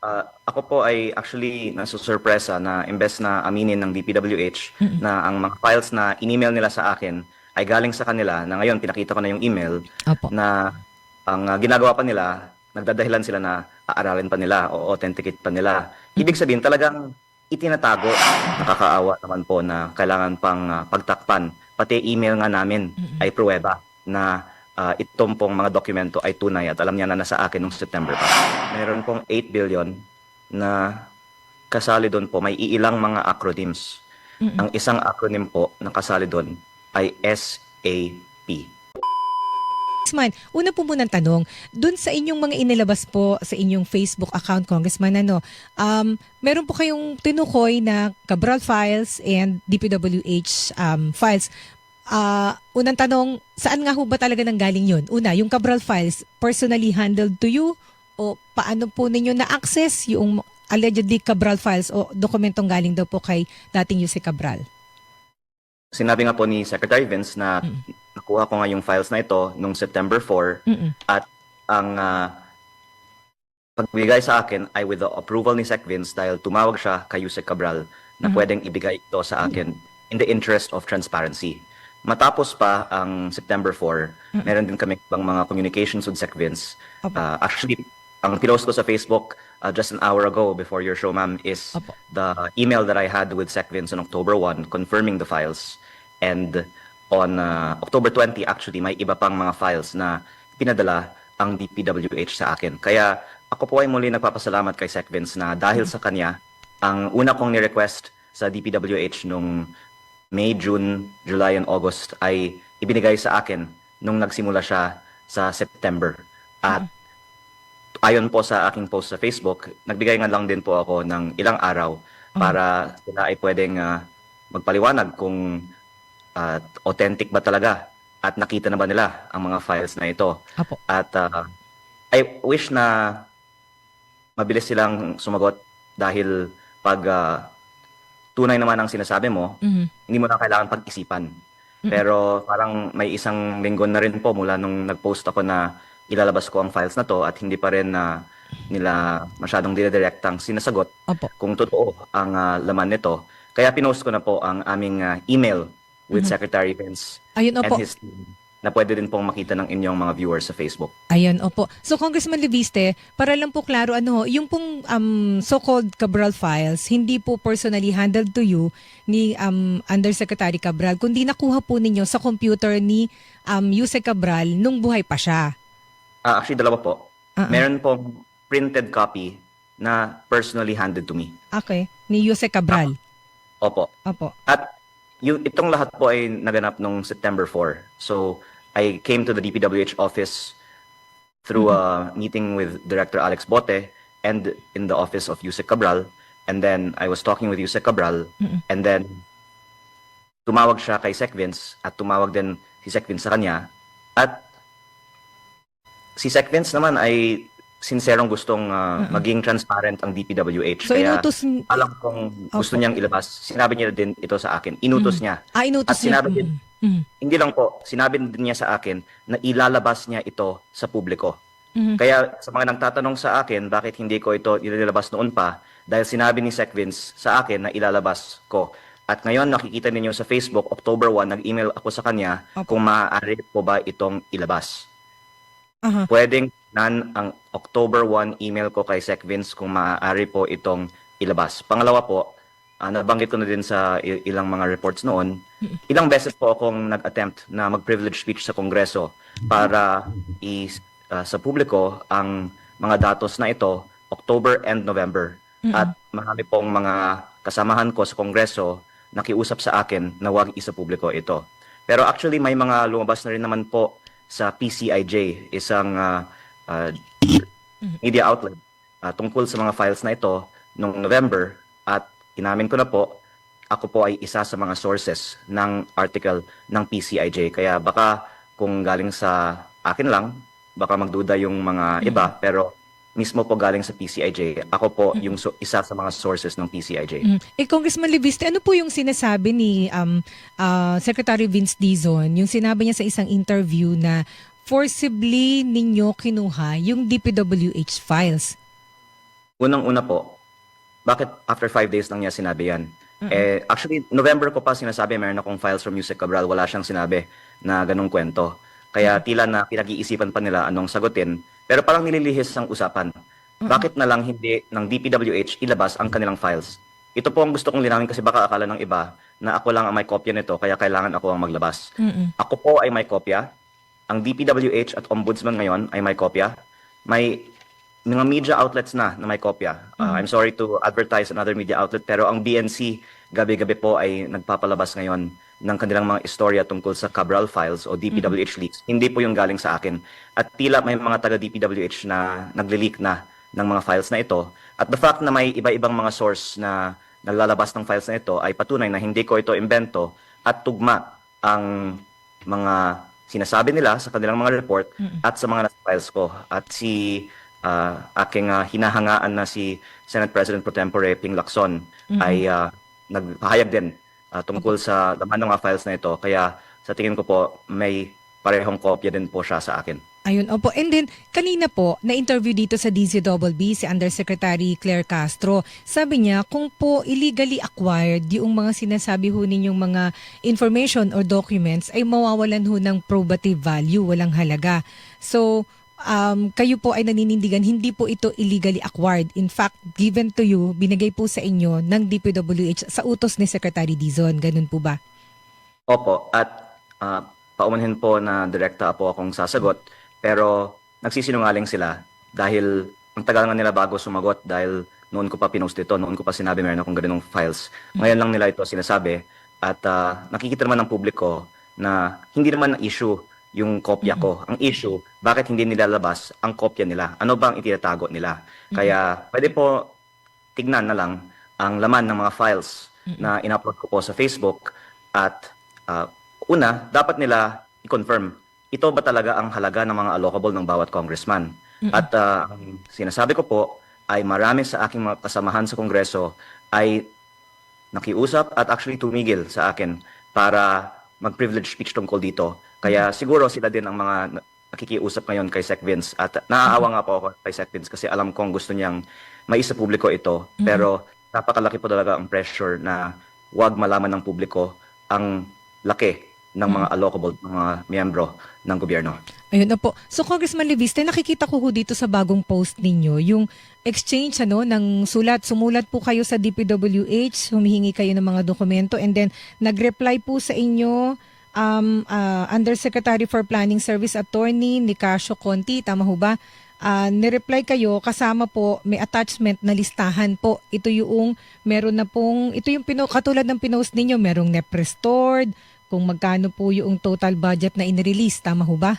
Ako po ay actually nasusurpresa na imbes na aminin ng DPWH Mm. na ang mga files na in-email nila sa akin ay galing sa kanila, na ngayon pinakita ko na yung email Opo. na ang ginagawa pa nila, nagdadahilan sila na aaralin pa nila o authenticate pa nila. Ibig Mm. sabihin talagang itinatago. Nakakaawa naman po na kailangan pang pagtakpan. Pati email nga namin Mm. ay pruweba na itong pong mga dokumento ay tunay at alam niya na nasa akin noong September pa. Meron pong 8 billion na kasali doon po, may iilang mga acronyms. Mm. Ang isang acronym po na kasali doon ay SAP. Congressman, una po munang tanong, dun sa inyong mga inilabas po sa inyong Facebook account, Congressman, meron po kayong tinukoy na Cabral files and DPWH files. Unang tanong, saan nga ho ba talaga nanggaling yun? Una, yung Cabral files, personally handled to you? O paano po ninyo na-access yung allegedly Cabral files o dokumentong galing daw po kay dating Yuse Cabral? Sinabi nga po ni Secretary Vince na Mm. nakuha ko nga yung files na ito noong September 4 Mm. at ang pagbigay sa akin ay with the approval ni Sec Vince dahil tumawag siya kay Yusek Cabral na Mhm. pwedeng ibigay ito sa akin in the interest of transparency. Matapos pa ang September 4, Mm. meron din kami ibang mga communications with Sec Vince. Opo. Actually, ang pinost ko sa Facebook just an hour ago before your show, ma'am, is Opo. the email that I had with Sec Vince on October 1 confirming the files. And on October 20, actually, may iba pang mga files na pinadala ang DPWH sa akin. Kaya ako po ay muli nagpapasalamat kay Sec Vince na dahil sa kanya, ang una kong ni-request sa DPWH nung May, June, July, and August ay ibinigay sa akin nung nagsimula siya sa September. At ayon po sa aking post sa Facebook, nagbigay nga lang din po ako ng ilang araw para sila ay pwedeng magpaliwanag kung authentic ba talaga at nakita na ba nila ang mga files na ito. Opo. At I wish na mabilis silang sumagot dahil pag tunay naman ang sinasabi mo, Mhm. hindi mo na kailangan pag-isipan. Mm. Pero parang may isang linggo na rin po mula nung nag-post ako na ilalabas ko ang files na to at hindi pa rin nila masyadong dire-directang sinasagot Opo. kung totoo ang laman nito. Kaya pinost ko na po ang aming email with Mhm. Secretary Vince Ayun, and opo. his team na pwede din pong makita ng inyong mga viewers sa Facebook. Ayun, opo. So, Congressman Leviste, para lang po klaro, yung pong so-called Cabral files, hindi po personally handled to you ni Undersecretary Cabral, kundi nakuha po ninyo sa computer ni Yuse Cabral nung buhay pa siya. Actually, dalawa po. Ah, ah. Meron pong printed copy na personally handed to me. Okay. Ni Yuse Cabral. Opo. Opo. At itong lahat po ay naganap nung September 4. So, I came to the DPWH office through a meeting with Director Alex Bote and in the office of Yusek Cabral. And then I was talking with Yusek Cabral. Mm-mm. And then tumawag siya kay Sec Vince at tumawag din si Sec Vince sa kanya. At si Sec Vince naman ay sincerong gustong maging transparent ang DPWH. So, Kaya inutos... alam kong gusto Opo. niyang ilabas. Sinabi niya din ito sa akin. Inutos niya. Inutos At sinabi niya. din, Mhm. hindi lang po, sinabi din niya sa akin na ilalabas niya ito sa publiko. Mhm. Kaya sa mga nagtatanong sa akin, bakit hindi ko ito ilalabas noon pa, dahil sinabi ni Sec Vince sa akin na ilalabas ko. At ngayon nakikita ninyo sa Facebook, October 1, nag-email ako sa kanya Opo. kung maaari po ba itong ilabas. Aha. Pwedeng nan ang October 1 email ko kay Sec Vince kung maaari po itong ilabas. Pangalawa po, nabanggit ko na din sa ilang mga reports noon, ilang beses po akong nag-attempt na mag-privilege speech sa Kongreso para sa publiko ang mga datos na ito, October and November. At marami pong mga kasamahan ko sa Kongreso nakiusap sa akin na huwag isa publiko ito. Pero actually may mga lumabas na rin naman po sa PCIJ, isang media outlet tungkol sa mga files na ito noong November, at inamin ko na po, ako po ay isa sa mga sources ng article ng PCIJ. Kaya baka kung galing sa akin lang, baka magduda yung mga iba, pero mismo po galing sa PCIJ. Ako po yung isa sa mga sources ng PCIJ. Congressman Leviste, ano po yung sinasabi ni Secretary Vince Dizon, yung sinabi niya sa isang interview na forcibly ninyo kinuha yung DPWH files? Unang-una po, bakit after 5 days lang niya sinabi yan? Mm-mm. Actually, November ko pa sinasabi, meron akong files from Yusek Cabral, wala siyang sinabi na ganong kwento. Kaya tila na pinag-iisipan pa nila anong sagutin, pero parang nililihis ang usapan. Bakit na lang hindi ng DPWH ilabas ang kanilang files? Ito po ang gusto kong linawin kasi baka akala ng iba na ako lang ang may kopya nito, kaya kailangan ako ang maglabas. Mm-mm. Ako po ay may kopya, ang DPWH at Ombudsman ngayon ay may kopya. May mga media outlets na may kopya. I'm sorry to advertise another media outlet, pero ang BNC gabi-gabi po ay nagpapalabas ngayon ng kanilang mga istorya tungkol sa Cabral Files o DPWH leaks. Hindi po yung galing sa akin. At tila may mga taga DPWH na nagle-leak na ng mga files na ito. At the fact na may iba-ibang mga source na naglalabas ng files na ito ay patunay na hindi ko ito imbento at tugma ang mga sinasabi nila sa kanilang mga report at sa mga nasa files ko. At si aking hinahangaan na si Senate President Pro Tempore Ping Lacson ay nagpahayag din tungkol sa laman ng mga files na ito. Kaya sa tingin ko po, may parehong kopya din po siya sa akin. Ayun, opo. And then, kanina po, na-interview dito sa DZBB si Undersecretary Claire Castro. Sabi niya, kung po illegally acquired yung mga sinasabi ho ninyong mga information or documents ay mawawalan ho ng probative value, walang halaga. So, kayo po ay naninindigan, hindi po ito illegally acquired. In fact, given to you, binigay po sa inyo ng DPWH sa utos ni Secretary Dizon. Ganun po ba? Opo, at paumanhin po na direkta po akong sasagot, pero nagsisinungaling sila dahil ang tagal nga nila bago sumagot dahil noon ko pa pinost ito, noon ko pa sinabi meron akong ganung files. Ngayon lang nila ito sinasabi at nakikita naman ng publiko na hindi naman ang issue yung kopya ko. Ang issue, bakit hindi nilalabas ang kopya nila? Ano ba ang itinatago nila? Kaya pwede po tignan na lang ang laman ng mga files na in-upload ko po sa Facebook at una, dapat nila i-confirm ito ba talaga ang halaga ng mga allocable ng bawat congressman. At ang sinasabi ko po ay marami sa aking mga kasamahan sa Kongreso ay nakiusap at actually tumigil sa akin para mag-privilege speech tungkol dito. Kaya siguro sila din ang mga nakikiusap ngayon kay Sec Vince at naaawa nga po ako kay Sec Vince kasi alam kong gusto niyang maisa publiko ito pero napakalaki po talaga ang pressure na wag malaman ng publiko ang laki ng mga allocable ng mga miyembro ng gobyerno. Ayun na po. So Congressman Leviste, nakikita ko ho dito sa bagong post ninyo, yung exchange ng sulat. Sumulat po kayo sa DPWH, humihingi kayo ng mga dokumento and then nag-reply po sa inyo Undersecretary for Planning Service Attorney Nicasio Conti, tama ho ba? Nireply kayo kasama po may attachment na listahan po. Ito yung meron na pong ito yung katulad ng pinost ninyo, merong NEP restored, kung magkano po yung total budget na inirelease, tama ho ba?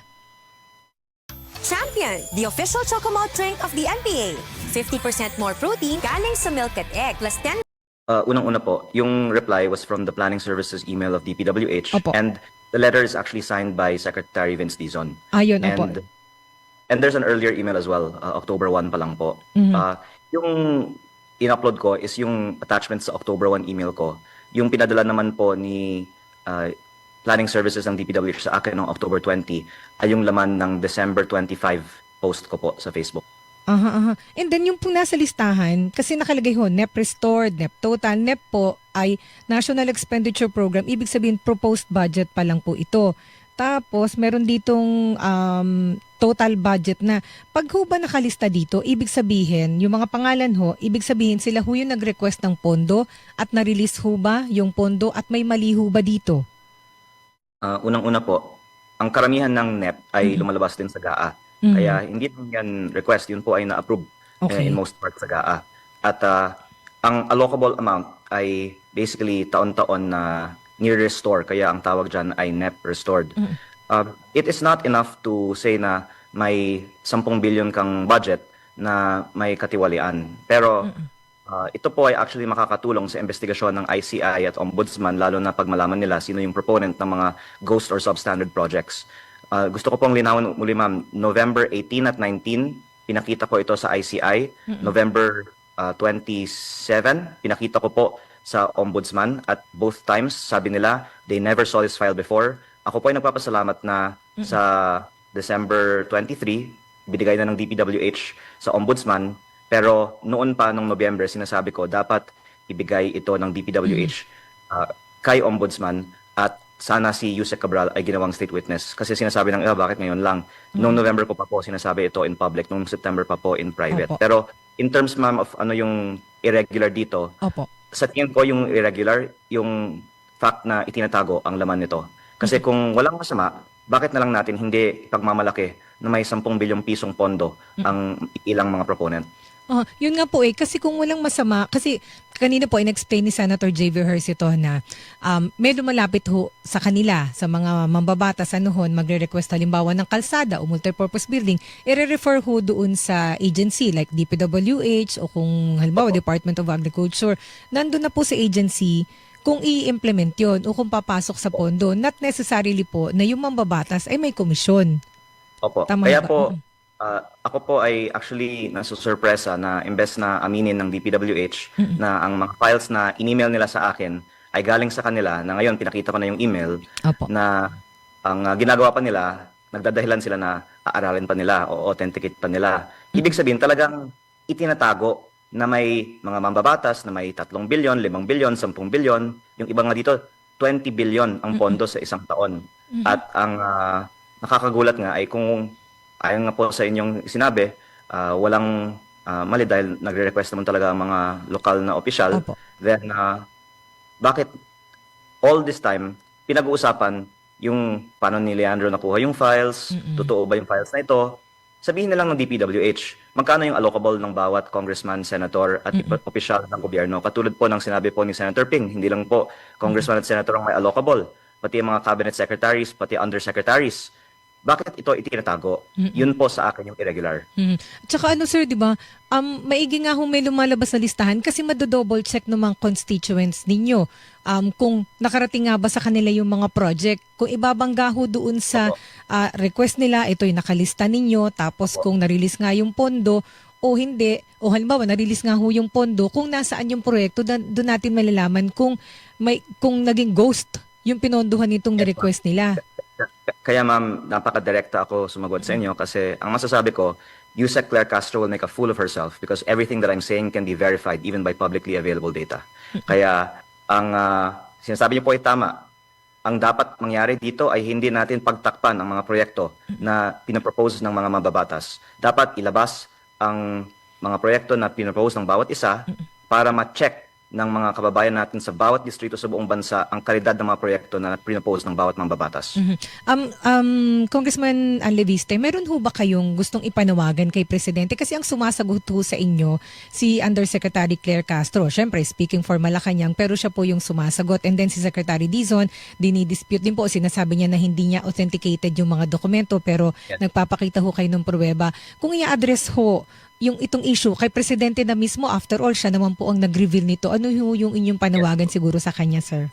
Champion, the official Chocomalt drink of the NBA. 50% more protein galing sa milk at egg plus 10. Unang-una po, yung reply was from the Planning Services email of DPWH Opo. and the letter is actually signed by Secretary Vince Dizon. Ayun, opo. And there's an earlier email as well, October 1 pa lang po. Yung in-upload ko is yung attachment sa October 1 email ko. Yung pinadala naman po ni Planning Services ng DPWH sa akin noong October 20 ay yung laman ng December 25 post ko po sa Facebook. And then yung pong nasa listahan, kasi nakalagay ho, NEP restored, NEP total, NEP po ay National Expenditure Program, ibig sabihin proposed budget pa lang po ito. Tapos meron ditong total budget na. Pag ho ba nakalista dito, ibig sabihin, yung mga pangalan ho, ibig sabihin sila ho yung nag-request ng pondo at na-release ho ba yung pondo at may mali ho ba dito? Unang-una po, ang karamihan ng NEP ay lumalabas din sa GAA. Kaya hindi lang yan request, yun po ay na-approve in most parts sa GAA. At ang allocable amount ay basically taon-taon na ni-restore, kaya ang tawag dyan ay NEP restored. It is not enough to say na may 10 billion kang budget na may katiwalian. Pero ito po ay actually makakatulong sa investigasyon ng ICI at Ombudsman, lalo na pag malaman nila sino yung proponent ng mga ghost or substandard projects. Gusto ko pong linawin muli, ma'am, November 18 at 19, pinakita ko ito sa ICI. November 27, pinakita ko po sa Ombudsman at both times, sabi nila, they never saw this file before. Ako po ay nagpapasalamat na sa December 23, binigay na ng DPWH sa Ombudsman Pero noon pa, nung Nobyembre, sinasabi ko, dapat ibigay ito ng DPWH kay Ombudsman at sana si Yusek Cabral ay ginawang state witness. Kasi sinasabi ng iba, bakit ngayon lang? Noong November ko pa po sinasabi ito in public, noong September pa po in private. Opo. Pero in terms, ma'am, of ano yung irregular dito, Opo. sa tingin ko yung irregular, yung fact na itinatago ang laman nito. Kasi kung walang masama, bakit na lang natin hindi pagmamalaki na may 10 bilyong pisong pondo ang ilang mga proponent? Yun nga po kasi kung walang masama, kasi kanina po in-explain ni Senator J.V. Hurst ito na may lumalapit ho sa kanila, sa mga mambabatas hon, magre-request halimbawa ng kalsada o multipurpose building, i-refer ho doon sa agency like DPWH o kung halimbawa Department of Agriculture. Nandun na po sa agency kung i-implement yon o kung papasok sa pondo, not necessarily po na yung mambabatas ay may komisyon. Opo. Tama Kaya ba? po, ako po ay actually nasusurpresa na imbes na aminin ng DPWH na ang mga files na in-email nila sa akin ay galing sa kanila, na ngayon pinakita ko na yung email, Opo. na ang ginagawa pa nila, nagdadahilan sila na aaralin pa nila o authenticate pa nila. Ibig sabihin talagang itinatago na may mga mambabatas na may 3 bilyon, 5 bilyon, 10 bilyon, yung iba nga dito 20 bilyon ang pondo sa isang taon. At ang nakakagulat nga ay kung ayon nga po sa inyong sinabi, walang mali dahil nagre-request naman talaga ang mga lokal na opisyal. Opo. Then, bakit all this time pinag-uusapan yung paano ni Leandro nakuha yung files, totoo ba yung files na ito? Sabihin na lang ng DPWH, magkano yung allocable ng bawat congressman, senator at opisyal ng gobyerno. Katulad po ng sinabi po ni Senator Ping, hindi lang po congressman at senator ang may allocable, pati yung mga cabinet secretaries, pati undersecretaries. Bakit ito itinatago? Yun po sa akin yung irregular. Tsaka sir, di ba, maigi nga may lumalabas na listahan kasi madodouble check ng mga constituents ninyo. Kung nakarating nga ba sa kanila yung mga project, kung ibabangga ho doon sa request nila, ito yung nakalista ninyo, tapos kung na-release nga yung pondo o hindi, o halimbawa na-release nga ho yung pondo, kung nasaan yung proyekto, doon natin malalaman kung naging ghost yung pinondohan nitong na-request nila. Kaya ma'am, napaka-direkta ako sumagot sa inyo kasi ang masasabi ko, Yusek Claire Castro will make a fool of herself because everything that I'm saying can be verified even by publicly available data. Kaya ang sinasabi niyo po ay tama. Ang dapat mangyari dito ay hindi natin pagtakpan ang mga proyekto na pinapropose ng mga mababatas. Dapat ilabas ang mga proyekto na pinapropose ng bawat isa para ma-check ng mga kababayan natin sa bawat distrito sa buong bansa ang kalidad ng mga proyekto na pinapose ng bawat mambabatas. Congressman Anleviste, meron ho ba kayong gustong ipanawagan kay Presidente? Kasi ang sumasagot ho sa inyo, si Undersecretary Claire Castro. Siyempre, speaking for Malacanang, pero siya po yung sumasagot. And then si Secretary Dizon, dinidispute din po. Sinasabi niya na hindi niya authenticated yung mga dokumento, pero nagpapakita ho kayo ng pruweba. Kung i-address ho yung itong issue kay Presidente na mismo, after all, siya naman po ang nag-reveal nito. Ano yung inyong panawagan siguro sa kanya, sir?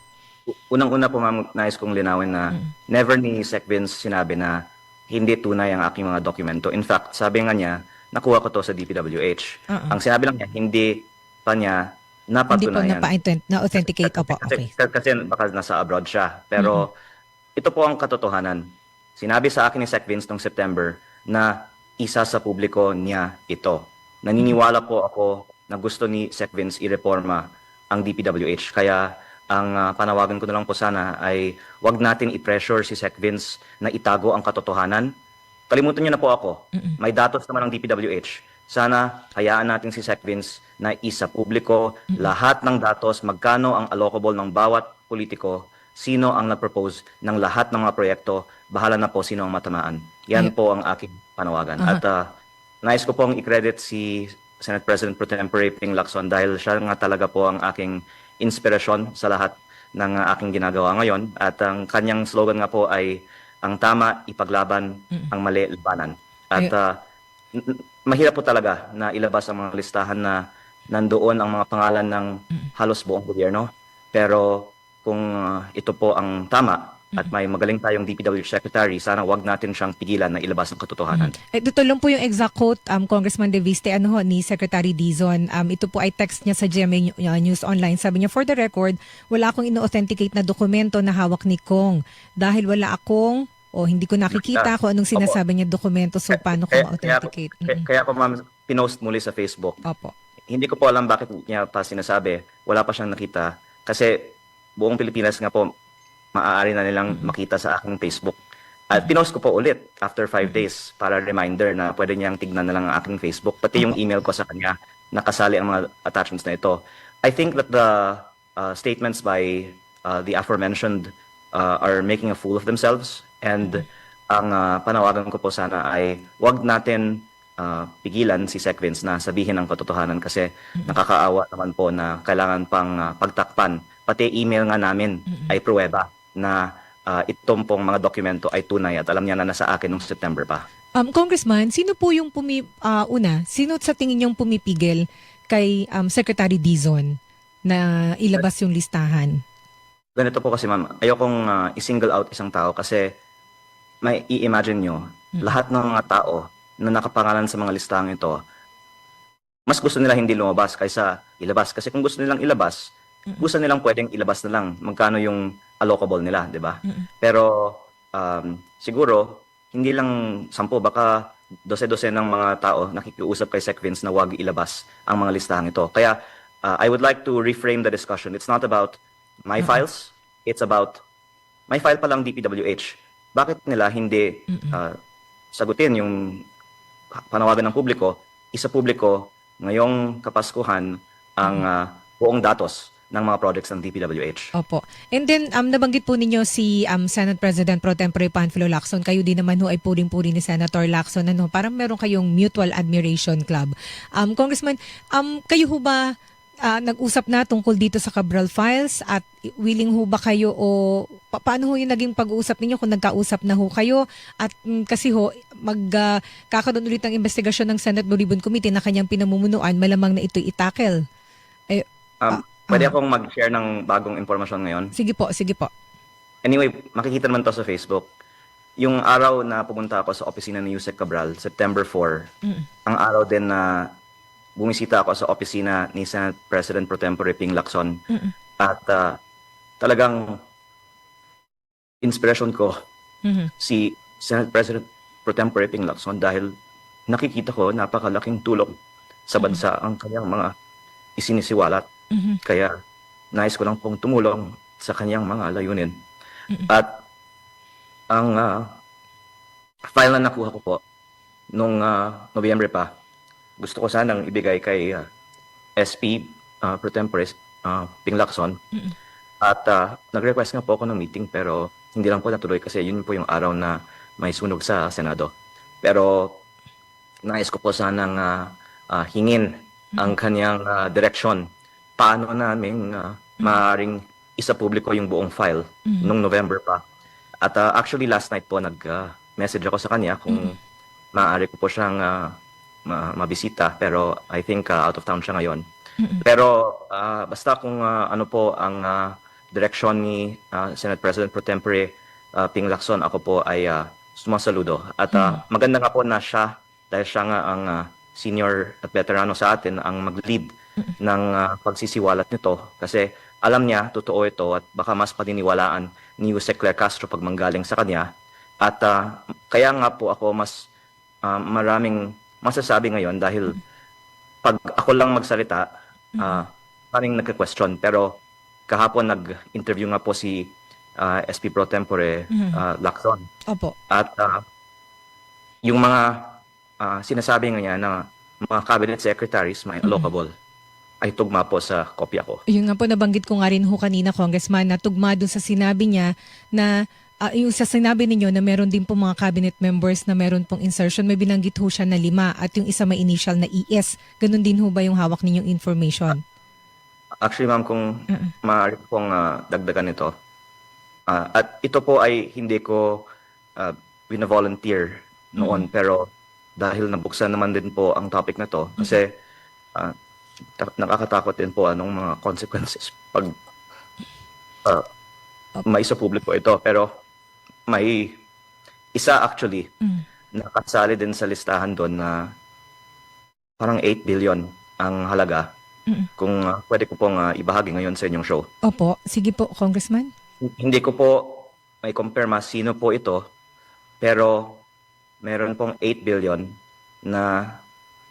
Unang-una po, ma'am, nais kong linawin na never ni Sec Vince sinabi na hindi tunay ang aking mga dokumento. In fact, sabi nga niya, nakuha ko to sa DPWH. Ang sinabi lang niya, hindi pa niya napatunayan. Hindi po na-authenticate. Opo, okay. Kasi baka nasa abroad siya. Pero ito po ang katotohanan. Sinabi sa akin ni Sec Vince noong September na isa sa publiko niya ito. Naniniwala po ako na gusto ni Sec Vince i-reforma ang DPWH. Kaya ang panawagan ko na lang po sana ay wag natin i-pressure si Sec Vince na itago ang katotohanan. Kalimutan niyo na po ako. May datos naman ng DPWH. Sana hayaan natin si Sec Vince na isa publiko lahat ng datos, magkano ang allocable ng bawat politiko, sino ang nag-propose ng lahat ng mga proyekto, bahala na po sino ang matamaan. Yan po ang aking panawagan. At nais ko pong i-credit si Senate President Pro Tempore Ping Lacson dahil siya nga talaga po ang aking inspirasyon sa lahat ng aking ginagawa ngayon. At ang kanyang slogan nga po ay, ang tama, ipaglaban, ang mali, labanan. At mahirap po talaga na ilabas ang mga listahan na nandoon ang mga pangalan ng halos buong gobyerno. Pero kung ito po ang tama, at may magaling tayong DPWH Secretary, sana wag natin siyang pigilan na ilabas ang katotohanan. Ito lang po yung exact quote, Congressman De Viste, ni Secretary Dizon. Ito po ay text niya sa GMA News Online. Sabi niya, for the record, wala akong ino-authenticate na dokumento na hawak ni Kong. Dahil wala akong, hindi ko nakikita kung anong sinasabi niya dokumento, so paano ko ma-authenticate? Kaya po ma'am, pinost muli sa Facebook. Opo. Hindi ko po alam bakit niya pa sinasabi. Wala pa siyang nakita. Kasi buong Pilipinas nga po, maaari na nilang makita sa aking Facebook. At pinost ko po ulit after 5 days para reminder na pwede niyang tignan na lang ang aking Facebook. Pati yung email ko sa kanya, nakasali ang mga attachments na ito. I think that the statements by the aforementioned are making a fool of themselves. And ang panawagan ko po sana ay wag natin pigilan si Sec Vince na sabihin ang katotohanan kasi nakakaawa naman po na kailangan pang pagtakpan. Pati email nga namin ay pruweba na itong pong mga dokumento ay tunay at alam niya na nasa akin noong September pa. Congressman, sino po yung sino sa tingin niyong pumipigil kay Secretary Dizon na ilabas yung listahan? Ganito po kasi ma'am, ayokong i-single out isang tao kasi may i-imagine nyo, lahat ng mga tao na nakapangalan sa mga listahang ito, mas gusto nila hindi lumabas kaysa ilabas. Kasi kung gusto nilang ilabas, gusto nilang pwedeng ilabas na lang magkano yung allocable nila, di ba? Pero siguro, hindi lang 10, baka 12 ng mga tao nakikiusap kay Sec Vince na wag ilabas ang mga listahang ito. Kaya I would like to reframe the discussion. It's not about my files, it's about my file pa lang DPWH. Bakit nila hindi sagutin yung panawagan ng publiko, isa publiko ngayong Kapaskuhan ang buong datos ng mga projects ng DPWH. Opo. And then, nabanggit po ninyo si Senate President Pro Tempore Panfilo Lacson. Kayo din naman ho ay puring-puri ni Senator Lacson. Parang meron kayong mutual admiration club. Congressman, kayo ho ba nag-usap na tungkol dito sa Cabral Files at willing ho ba kayo o paano ho yung naging pag-uusap ninyo kung nagkausap na ho kayo at kasi ho kakaroon ulit ng investigasyon ng Senate Blue Ribbon Committee na kanyang pinamumunuan, malamang na ito'y itakel. Pwede akong mag-share ng bagong impormasyon ngayon? Sige po, sige po. Anyway, makikita naman to sa Facebook. Yung araw na pumunta ako sa opisina ni Yusek Cabral, September 4, ang araw din na bumisita ako sa opisina ni Senate President Pro Tempore Ping Lacson. At talagang inspiration ko si Senate President Pro Tempore Ping Lacson dahil nakikita ko napakalaking tulong sa bansa ang kanyang mga isinisiwalat. Kaya nais ko lang pong tumulong sa kanyang mga layunin. At ang file na nakuha ko po nung Nobyembre pa, gusto ko sanang ibigay kay SP Pro Tempore Ping Lacson. At nag-request nga po ako ng meeting pero hindi lang po natuloy kasi yun po yung araw na may sunog sa Senado. Pero nais ko po sanang hingin ang kanyang direksyon. Paano namin maaaring isa publiko yung buong file nung November pa. At actually last night po nag-message ako sa kanya kung maaari ko po siyang mabisita pero I think out of town siya ngayon. Pero basta kung ano po ang direksyon ni Senate President Pro Tempore Ping Lacson, ako po ay sumasaludo. At maganda nga po na siya, dahil siya nga ang senior at veterano sa atin, ang mag-lead ng pagsisiwalat nito. Kasi alam niya, totoo ito at baka mas paniniwalaan ni Jose Claire Castro pag manggaling sa kanya. At kaya nga po ako mas maraming masasabi ngayon dahil pag ako lang magsalita, maraming nagka-question. Pero kahapon nag-interview nga po si SP Pro Tempore Lacson. Opo. At yung mga sinasabi nga niya na mga cabinet secretaries may allocable ay tugma po sa kopya ko. Yun nga po, nabanggit ko nga rin ho kanina, Congressman, na tugma dun sa sinabi niya na yung sa sinabi ninyo na meron din po mga cabinet members na meron pong insertion, may binanggit ho siya na 5 at yung isa may initial na ES. Ganun din ho ba yung hawak ninyong information? Actually, ma'am, kung maaari pong dagdagan ito. At ito po ay hindi ko wina-volunteer noon, pero dahil nabuksan naman din po ang topic na to, kasi nakakatakot din po anong mga consequences pag may sa publiko ito. Pero may isa actually nakasali din sa listahan doon na parang 8 billion ang halaga. Kung pwede ko pong ibahagi ngayon sa inyong show. Opo. Sige po, Congressman. Hindi ko po may kumpirma sino po ito, pero meron pong 8 billion na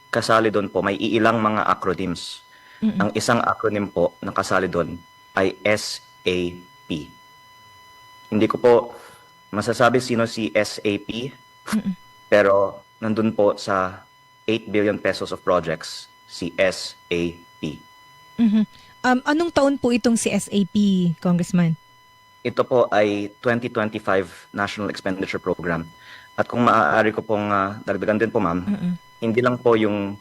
kasali doon po, may iilang mga acronyms. Ang isang acronym po na kasali doon ay SAP. Hindi ko po masasabi sino si SAP, pero nandun po sa 8 billion pesos of projects, si SAP. Mhm. Anong taon po itong si SAP, Congressman? Ito po ay 2025 National Expenditure Program. At kung maaari ko pong dagdagan din po, ma'am, hindi lang po yung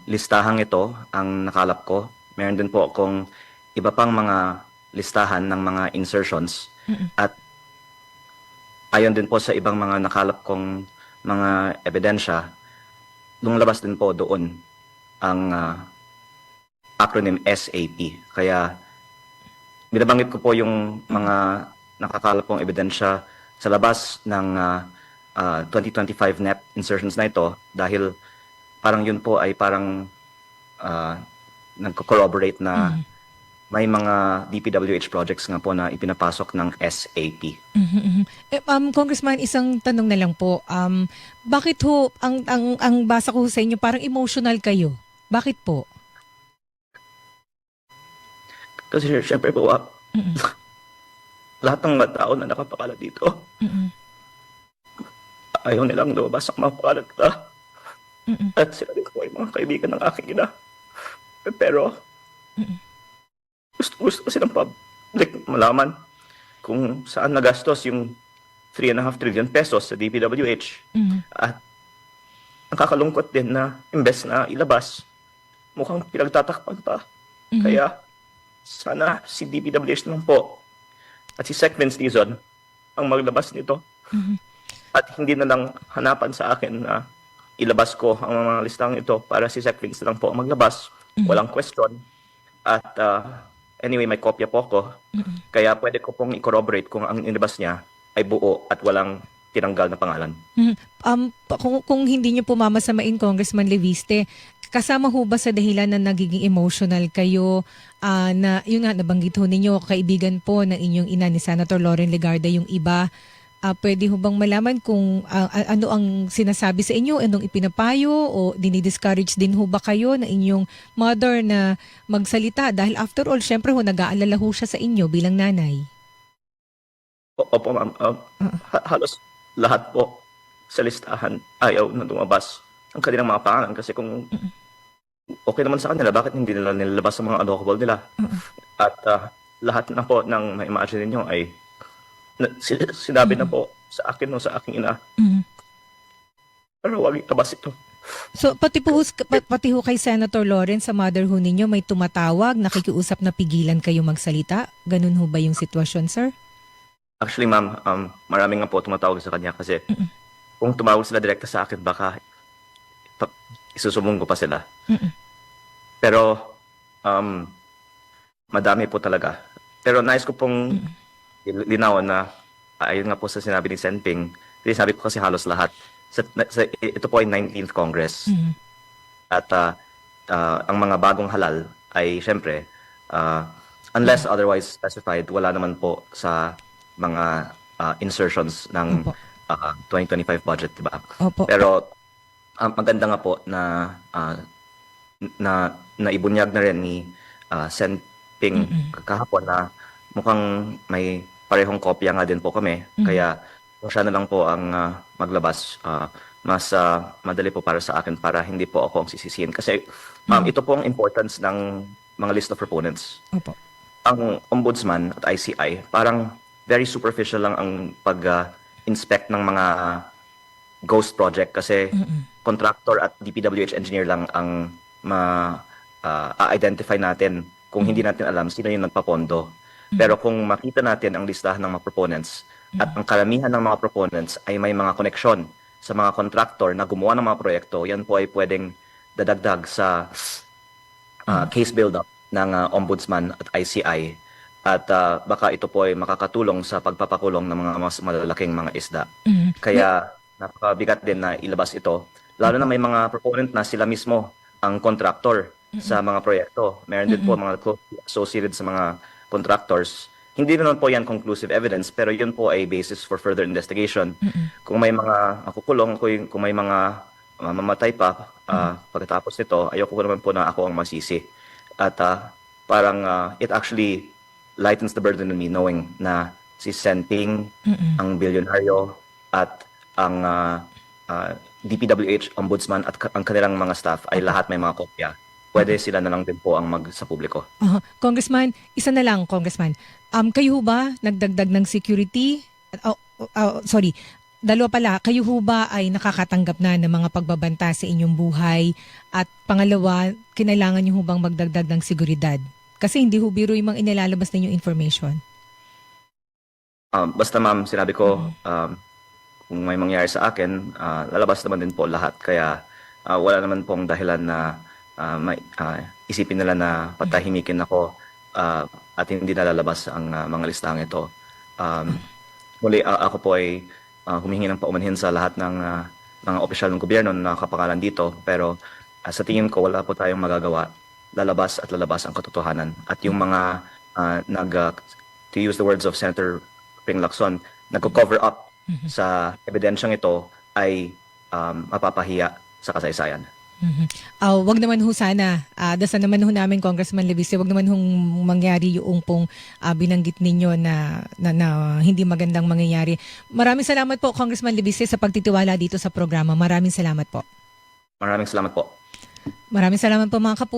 listahang ito ang nakalap ko. Meron din po akong iba pang mga listahan ng mga insertions. At ayon din po sa ibang mga nakalap kong mga ebidensya, lumabas din po doon ang acronym SAP. Kaya binabanggit ko po yung mga nakakalap kong ebidensya sa labas ng 2025 net insertions na ito dahil parang yun po ay parang nagko-corroborate na may mga DPWH projects nga po na ipinapasok ng SAP. Congressman, isang tanong na lang po. Bakit ho, ang basa ko sa inyo, parang emotional kayo? Bakit po? Kasi syempre po, lahat ng mga tao na nakapakalat dito, ayaw nilang lumabas ang mga pakalat ka. At sila din po ay mga kaibigan ng aking ina. Pero, gusto ko silang public malaman kung saan nagastos yung 3.5 trillion pesos sa DPWH. At nakakalungkot din na imbes na ilabas, mukhang pinagtatakpan pa. Kaya, sana si DPWH lang po at si Sec Vince Dizon ang maglabas nito. At hindi na lang hanapan sa akin na ilabas ko ang mga listang ito para si Sec Vince lang po ang maglabas. Walang question. At anyway, may kopya po ako. Kaya pwede ko pong i-corroborate kung ang inilabas niya ay buo at walang tinanggal na pangalan. Kung hindi niyo po mamasamain, Congressman Leviste, kasama ho ba sa dahilan na nagiging emotional kayo na yun nga nabanggit ho ninyo, kaibigan po ng inyong ina ni Senator Lauren Legarda yung iba, pwede ho bang malaman kung ano ang sinasabi sa inyo, anong ipinapayo o dinidiscourage din ho ba kayo na inyong mother na magsalita? Dahil after all, syempre ho, nag-aalala ho siya sa inyo bilang nanay. Opo, ma'am. Halos lahat po sa listahan ayaw na lumabas ang kanilang mga pangalan kasi kung okay naman sa kanila, bakit hindi nila nilalabas ang mga allocable nila? At lahat na po ng ma-imagine ninyo ay sinabi na po sa akin o sa aking ina. Pero wag ilabas ito. So pati ho kay Senator Lawrence sa mother ho ninyo may tumatawag, nakikiusap na pigilan kayo magsalita? Ganun ho ba yung sitwasyon, sir? Actually, ma'am, maraming nga po tumatawag sa kanya kasi kung tumawag sila direkta sa akin, baka isusumong ko pa sila. Pero, madami po talaga. Pero nais ko pong linawan na, ayon nga po sa sinabi ni Senping, sabi ko kasi halos lahat. Ito po ay 19th Congress. At ang mga bagong halal ay, syempre, unless otherwise specified, wala naman po sa mga insertions ng 2025 budget, diba? Opo. Pero maganda nga po na ibunyag na rin ni Sen Ping kahapon na mukhang may parehong kopya nga din po kami. Kaya kung siya na lang po ang maglabas, mas madali po para sa akin para hindi po ako ang sisisihin. Kasi ito po ang importance ng mga list of proponents. Opo. Ang Ombudsman at ICI, parang very superficial lang ang pag-inspect ng mga ghost project kasi contractor at DPWH engineer lang ang ma-identify natin kung hindi natin alam sino yung nagpapondo. Pero kung makita natin ang listahan ng mga proponents at ang karamihan ng mga proponents ay may mga koneksyon sa mga contractor na gumawa ng mga proyekto, yan po ay pwedeng dadagdag sa case build-up ng Ombudsman at ICI. At baka ito po ay makakatulong sa pagpapakulong ng mga mas malalaking mga isda. Kaya napakabigat din na ilabas ito. Lalo na may mga proponent na sila mismo ang contractor sa mga proyekto. Meron din po mga associated sa mga contractors. Hindi naman po yan conclusive evidence, pero yun po ay basis for further investigation. Kung may mga makukulong, kung may mga mamamatay pa, Pagkatapos nito, ayoko ko naman po na ako ang masisi. At parang it actually lightens the burden on me knowing na si Senting, ang bilyonaryo, at ang DPWH, Ombudsman, at ang kanilang mga staff ay lahat may mga kopya. Pwede sila na lang din po ang sa publiko. Congressman, isa na lang, Congressman. Kayo ho ba nagdagdag ng security? Sorry, dalawa pala. Kayo ho ba ay nakakatanggap na ng mga pagbabanta sa inyong buhay? At pangalawa, kinailangan niyo ho bang magdagdag ng seguridad? Kasi hindi ho biro yung mga inilalabas ninyong information. Basta ma'am, sinabi ko, kung may mangyari sa akin, lalabas naman din po lahat. Kaya wala naman pong dahilan na isipin nila na patahimikin ako at hindi nalalabas ang mga listahang ito. Muli, ako po ay humingi ng paumanhin sa lahat ng mga opisyal ng gobyerno na nakapangalan dito. Pero sa tingin ko, wala po tayong magagawa. Lalabas at lalabas ang katotohanan. At yung mga to use the words of Senator Ping Lacson, nagko-cover up sa ebidensyang ito ay mapapahiya sa kasaysayan. Wag naman ho sana, dasal naman ho namin, Congressman Levice, wag naman hong mangyari yung pong binanggit ninyo na hindi magandang mangyayari. Maraming salamat po, Congressman Levice, sa pagtitiwala dito sa programa. Maraming salamat po. Maraming salamat po. Maraming salamat po, mga kapuso.